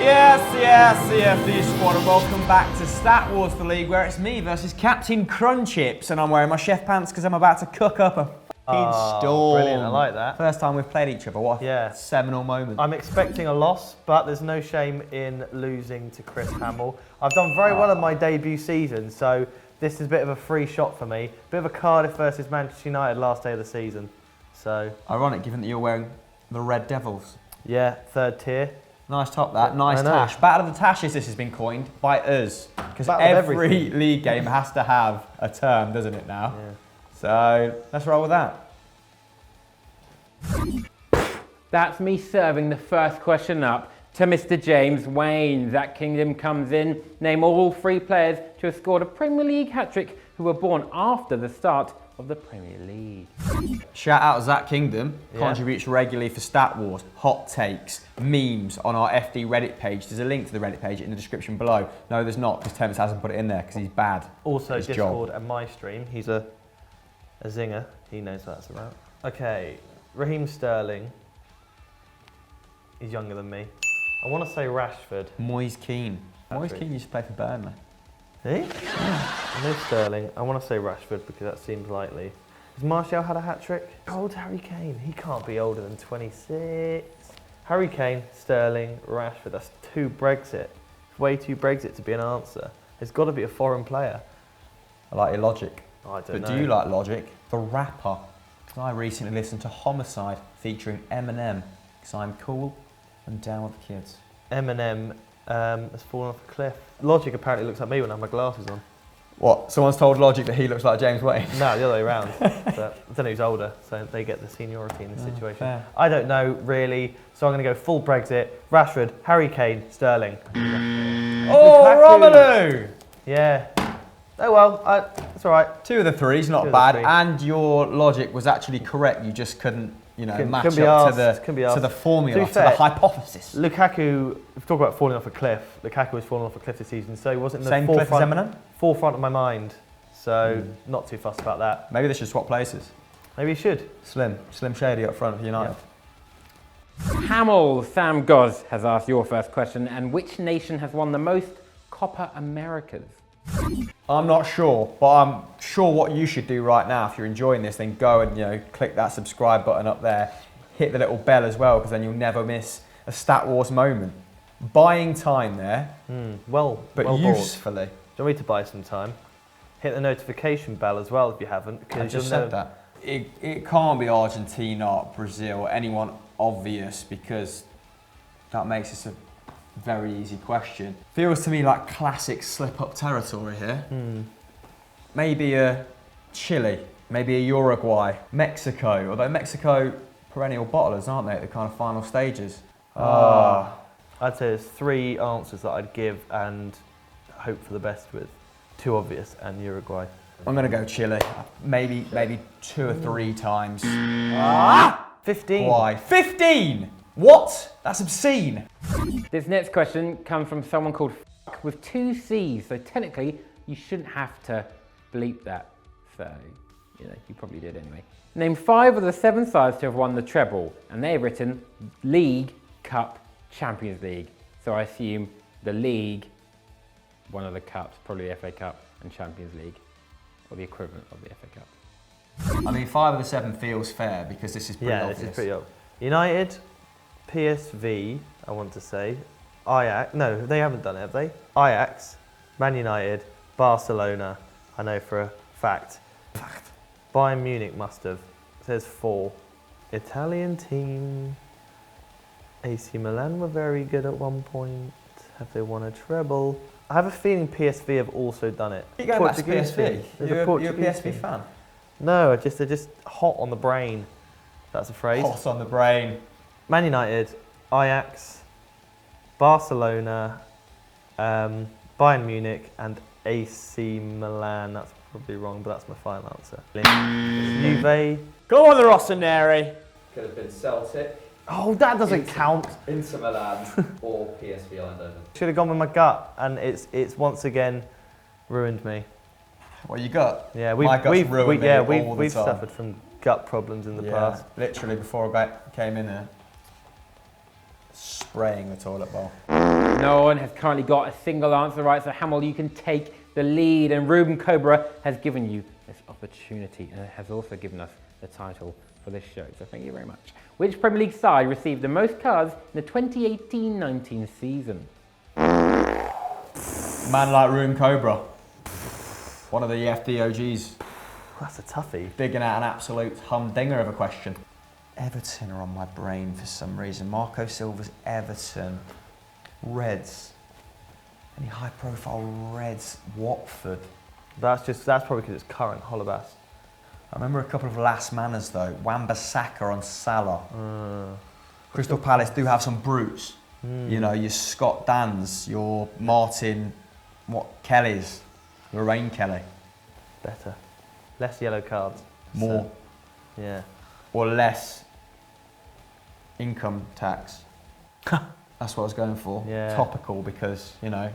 Yes, CFD squad, and welcome back to Stat Wars, the league where it's me versus Captain Crunchips, and I'm wearing my chef pants because I'm about to cook up a f***ing storm. Brilliant, I like that. First time we've played each other, what a seminal moment. I'm expecting a loss, but there's no shame in losing to Chris Hamill. I've done very well in my debut season, so this is a bit of a free shot for me. Bit of a Cardiff versus Manchester United last day of the season. So ironic, given that you're wearing the Red Devils. Yeah, third tier. Nice top that, nice tash. Battle of the Tashes, this has been coined by us. Because every league game has to have a term, doesn't it now? Yeah. So, let's roll with that. That's me serving the first question up to Mr. James Wayne. That Kingdom comes in. Name all 3 players to have scored a Premier League hat-trick who were born after the start of the Premier League. Shout out to Zach Kingdom, contributes regularly for Stat Wars, hot takes, memes on our FD Reddit page. There's a link to the Reddit page in the description below. No, there's not, because Thames hasn't put it in there because he's bad. Also Discord and my stream. He's a zinger. He knows what that's about. Okay, Raheem Sterling. He's younger than me. I want to say Rashford. Moise Keane. Moise Keane used to play for Burnley. Hey? Yeah. No Sterling. I want to say Rashford because that seems likely. Has Martial had a hat-trick? How old's Harry Kane? He can't be older than 26. Harry Kane, Sterling, Rashford. That's 2 Brexit. Way too Brexit to be an answer. It's got to be a foreign player. I like your logic. I don't know. But do you like Logic? The rapper. I recently listened to Homicide featuring Eminem because I'm cool and down with the kids. Eminem has fallen off a cliff. Logic apparently looks like me when I have my glasses on. What? Someone's told Logic that he looks like James Wayne? No, the other way around. But I don't know who's older, so they get the seniority in this situation. Fair. I don't know, really, so I'm going to go full Brexit. Rashford, Harry Kane, Sterling. Oh, Romelu! Yeah. Oh well, it's all right. 2 of the 3's not bad, and your logic was actually correct. You just couldn't, match up to the formula, to the hypothesis. Lukaku, if we talk about falling off a cliff, Lukaku was falling off a cliff this season, so he wasn't in the same cliff as Eminem? Forefront of my mind. So not too fussed about that. Maybe they should swap places. Maybe you should. Slim Shady up front for United. Yep. Hamill Sam Goz has asked your first question, and which nation has won the most Copa Americas? I'm not sure, but I'm sure what you should do right now, if you're enjoying this, then go and click that subscribe button up there, hit the little bell as well, because then you'll never miss a Stat Wars moment. Buying time there, well usefully. Do you want me to buy some time? Hit the notification bell as well if you haven't. I just said that. It can't be Argentina, Brazil, anyone obvious, because that makes this a very easy question. Feels to me like classic slip-up territory here. Maybe a Chile, maybe a Uruguay, Mexico, although Mexico perennial bottlers, aren't they, at the kind of final stages? I'd say there's 3 answers that I'd give and hope for the best with. 2 obvious and Uruguay. I'm going to go Chile, maybe 2 or 3 times. 15. Why? 15! What? That's obscene. This next question comes from someone called F with 2 C's, so technically you shouldn't have to bleep that. So, you probably did anyway. Name 5 of the 7 sides to have won the treble, and they've written League, Cup, Champions League. So I assume the League, one of the cups, probably the FA Cup and Champions League, or the equivalent of the FA Cup. I mean, 5 of the 7 feels fair because this is pretty obvious. This is pretty obvious. United, PSV, I want to say, Ajax, no, they haven't done it, have they? Ajax, Man United, Barcelona, I know for a fact. Bayern Munich must have. It says 4. Italian team, AC Milan were very good at one point. Have they won a treble? I have a feeling PSV have also done it. You going back to PSV? You're a PSV fan? No, they're just hot on the brain. That's a phrase. Hot on the brain. Man United, Ajax, Barcelona, Bayern Munich, and AC Milan. That's probably wrong, but that's my final answer. Juve. Go on the Rossoneri. Could have been Celtic. Oh, that doesn't count. Inter Milan or PSV Eindhoven. Should have gone with my gut, and it's once again ruined me. What you got? Yeah, we've suffered from gut problems in the past. Literally before I came in here. spraying the toilet bowl. No one has currently got a single answer right, so Hamill, you can take the lead, and Ruben Cobra has given you this opportunity and has also given us the title for this show, so thank you very much. Which Premier League side received the most cards in the 2018-19 season? Man like Ruben Cobra. One of the FDOGs. That's a toughie. Digging out an absolute humdinger of a question. Everton are on my brain for some reason. Marco Silva's Everton. Reds. Any high-profile Reds? Watford. That's probably because it's current Holobas. I remember a couple of last manners though. Wan-Bissaka on Salah. Crystal Palace do have some brutes. You know, your Scott Dans, your Martin, Kellys, Lorraine Kelly. Better. Less yellow cards. More. So, yeah. Or less income tax. That's what I was going for. Yeah. Topical because, you know,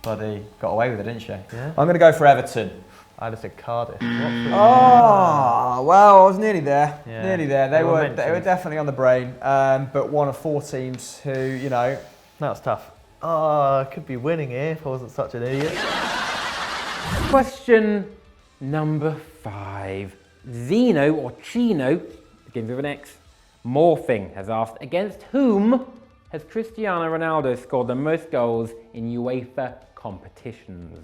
bloody got away with it, didn't she? Yeah. I'm going to go for Everton. I'd have said Cardiff. Oh, well, I was nearly there. Yeah. Nearly there. They were mentioned. definitely on the brain. But one of 4 teams who, you know. That was tough. Oh, I could be winning here if I wasn't such an idiot. Question number 5. Zeno or Chino, begins with an X, Morphing has asked, against whom has Cristiano Ronaldo scored the most goals in UEFA competitions?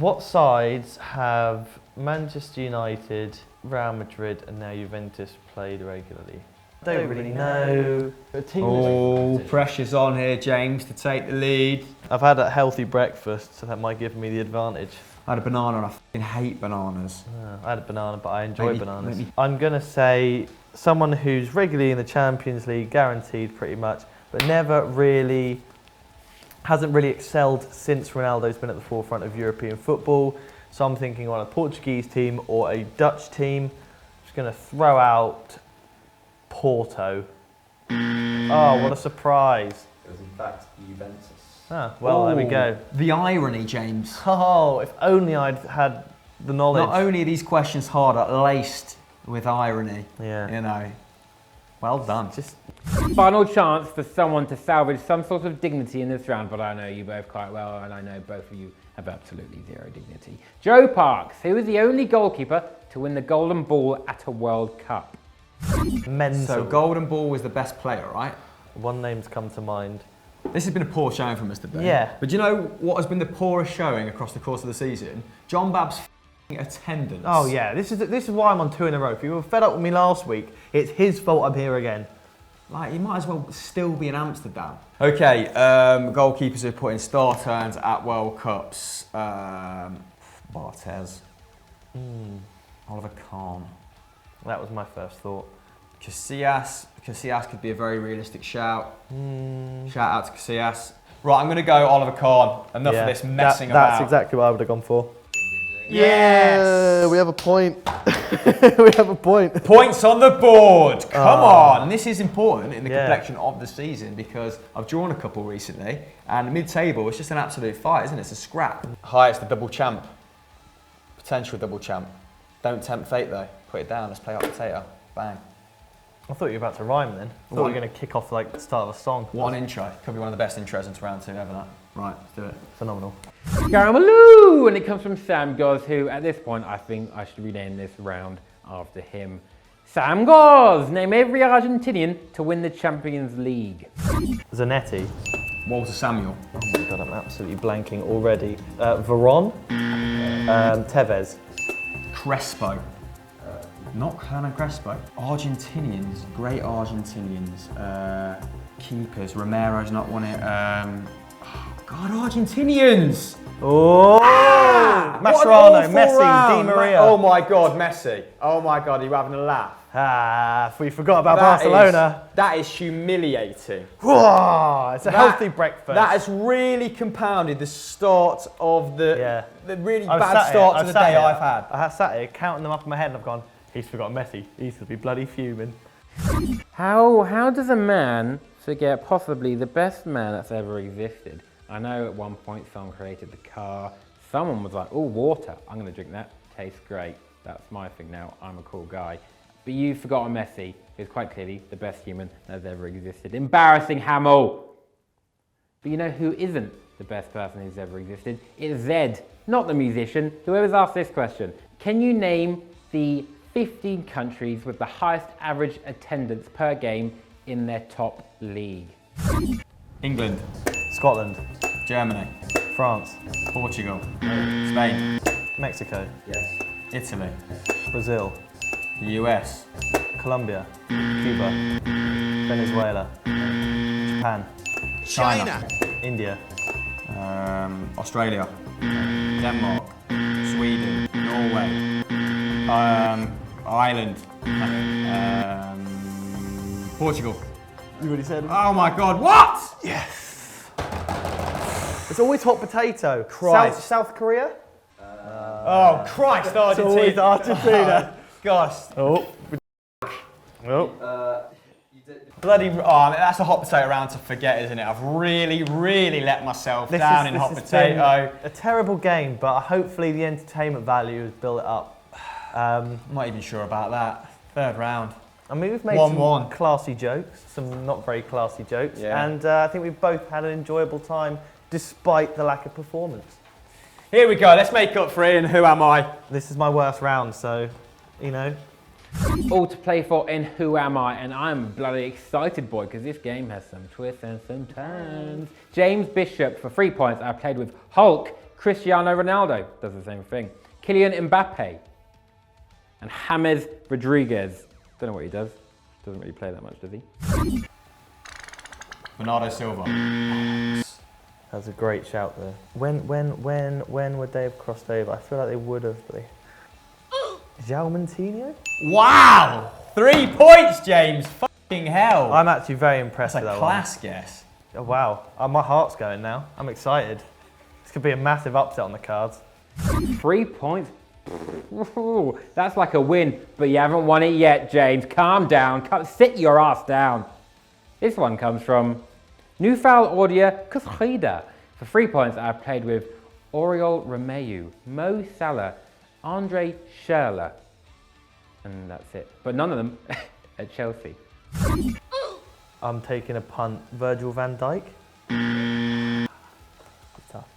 What sides have Manchester United, Real Madrid and now Juventus played regularly? I don't really know. Oh, pressure's on here, James, to take the lead. I've had a healthy breakfast, so that might give me the advantage. I had a banana and I fucking hate bananas. I had a banana, but I enjoy Maybe- bananas. maybe- I'm going to say someone who's regularly in the Champions League, guaranteed pretty much, but hasn't really excelled since Ronaldo's been at the forefront of European football. So I'm thinking on a Portuguese team or a Dutch team. I'm just going to throw out Porto. Oh, what a surprise. It was in fact Juventus. Ah, well, there we go. The irony, James. Oh, if only I'd had the knowledge. Not only are these questions harder, laced with irony. Yeah. You know. Well done. Just Final chance for someone to salvage some sort of dignity in this round, but I know you both quite well, and I know both of you have absolutely zero dignity. Joe Parks, who is the only goalkeeper to win the Golden Ball at a World Cup? mental. So Golden Ball was the best player, right? One name's come to mind. This has been a poor showing from us today. Yeah. But do you know what has been the poorest showing across the course of the season? John Babb's attendance. Oh yeah, this is why I'm on 2 in a row. If you were fed up with me last week, it's his fault I'm here again. Like, he might as well still be in Amsterdam. Okay, goalkeepers who put in star turns at World Cups. Barthez. Oliver Kahn. That was my first thought. Casillas could be a very realistic shout. Shout out to Casillas. Right, I'm going to go Oliver Kahn. Enough of this messing about. That's exactly what I would have gone for. Yes! Yeah, we have a point. We have a point. Points on the board. Come on. And this is important in the Yeah. complexion of the season because I've drawn a couple recently and mid-table it's just an absolute fight, isn't it? It's a scrap. Highest the double champ. Potential double champ. Don't tempt fate though. Put it down. Let's play hot potato. Bang. I thought you were about to rhyme then. I thought you were going to kick off like the start of a song. One intro. Could be one of the best intros into round 2 ever. That. Right, let's do it. Phenomenal. Garamaloo! And it comes from Sam Goz, who at this point I think I should rename this round after him. Sam Goz! Name every Argentinian to win the Champions League. Zanetti. Walter Samuel. Oh my god, I'm absolutely blanking already. Veron. Tevez. Crespo. Not Hernan Crespo. Argentinians, great Argentinians. Keepers, Romero's not won it. God, Argentinians! Oh! Mascherano, Messi, Di Maria. Oh my God, Messi. Oh my God, are you having a laugh? Ah, we forgot about Barcelona. That is humiliating. Whoa, it's a healthy breakfast. That has really compounded the start of the really I was bad sat start here- to the sat day here- I've had. I sat here counting them up in my head and I've gone, he's forgotten Messi. He's going to be bloody fuming. How does a man forget possibly the best man that's ever existed? I know at one point someone created the car. Someone was like, oh, water, I'm going to drink that. Tastes great. That's my thing now. I'm a cool guy. But you've forgotten Messi, who's quite clearly the best human that has ever existed. Embarrassing, Hamill. But you know who isn't the best person who's ever existed? It's Zed, not the musician. Whoever's asked this question. Can you name the 15 countries with the highest average attendance per game in their top league? England, Scotland, Germany, France, Portugal, Spain, Mexico, Yes. Italy, Brazil, the US, Colombia, Cuba, Venezuela, Japan, China, India, Australia, Denmark, Sweden, Norway, Ireland, Portugal. You already said. Oh my God, what? It's always hot potato. Christ. South Korea? Oh Christ, Argentina. always Argentina. Gosh. Oh. Oh. You did. Bloody, that's a hot potato round to forget, isn't it? I've really, really let myself down in hot has potato. been a terrible game, but hopefully the entertainment value has built it up. I'm not even sure about that. Third round. I mean, we've made 1-1. some classy jokes, some not very classy jokes, Yeah. and I think we've both had an enjoyable time despite the lack of performance. Here we go, let's make up for it, and who am I? This is my worst round, so, you know. All to play for in Who Am I? And I'm bloody excited, boy, because this game has some twists and some turns. James Bishop for 3 points. I played with Hulk. Cristiano Ronaldo does the same thing. Kylian Mbappe. And James Rodriguez. Don't know what he does. Doesn't really play that much, does he? Bernardo Silva. That's a great shout there. When would they have crossed over? I feel like they would have, but they... João Moutinho? Wow! 3 points, James. Fucking hell. I'm actually very impressed That's with a that class guess. one. Oh, wow. My heart's going now. I'm excited. This could be a massive upset on the cards. 3 points? Ooh, that's like a win, but you haven't won it yet, James. Calm down. Sit your ass down. This one comes from Nufal Audia Kuskhida. For 3 points, I played with Oriol Romeu, Mo Salah, Andre Schürrle, and that's it. But none of them at Chelsea. I'm taking a punt. Virgil van Dijk? Tough.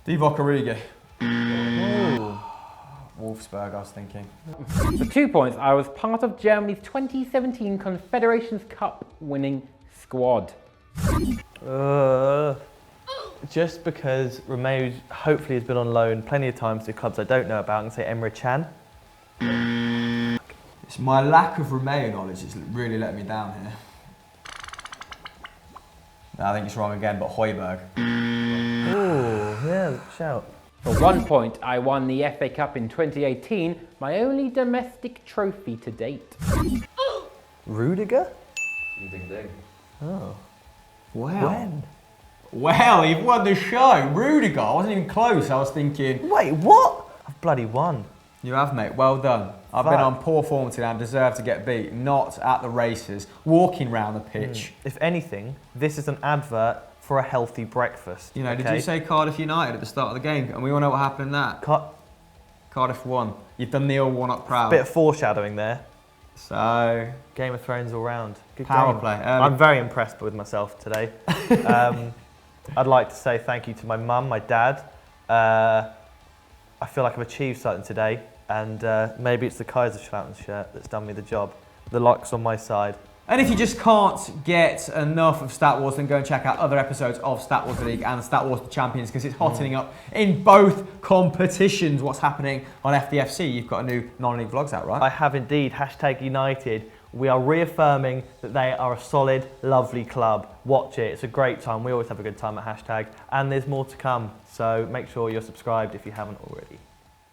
Divock Origi. Ooh. Wolfsburg, I was thinking. For 2 points, I was part of Germany's 2017 Confederations Cup winning squad. Just because Romeu hopefully has been on loan plenty of times to clubs I don't know about, I'm going to say Emre Can. It's my lack of Romeo knowledge that's really let me down here. No, I think it's wrong again, but Højbjerg. Ooh, yeah, shout. For 1 point, I won the FA Cup in 2018, my only domestic trophy to date. Rudiger? Ding ding. Oh. Wow. When? Well, you've won the show. Rudiger, I wasn't even close. I was thinking... Wait, what? I've bloody won. You have, mate. Well done. I've been Fuck. on poor form today and deserve to get beat. Not at the races, walking round the pitch. If anything, this is an advert for a healthy breakfast. You know, okay? did you say Cardiff United at the start of the game? And we all know what happened in that. Cardiff won. You've done Neil Warnock proud. Bit of foreshadowing there. So... Game of Thrones all round. Good Power game. play. I'm very impressed with myself today. I'd like to say thank you to my mum, my dad. I feel like I've achieved something today, and maybe it's the Kaiserslautern shirt that's done me the job. The luck's on my side. And if you just can't get enough of Stat Wars, then go and check out other episodes of Stat Wars League and Stat Wars the Champions, because it's hottening up in both competitions. What's happening on FDFC? You've got a new non-league vlogs out, right? I have indeed. #United. We are reaffirming that they are a solid, lovely club. Watch it. It's a great time. We always have a good time at #. And there's more to come. So make sure you're subscribed if you haven't already.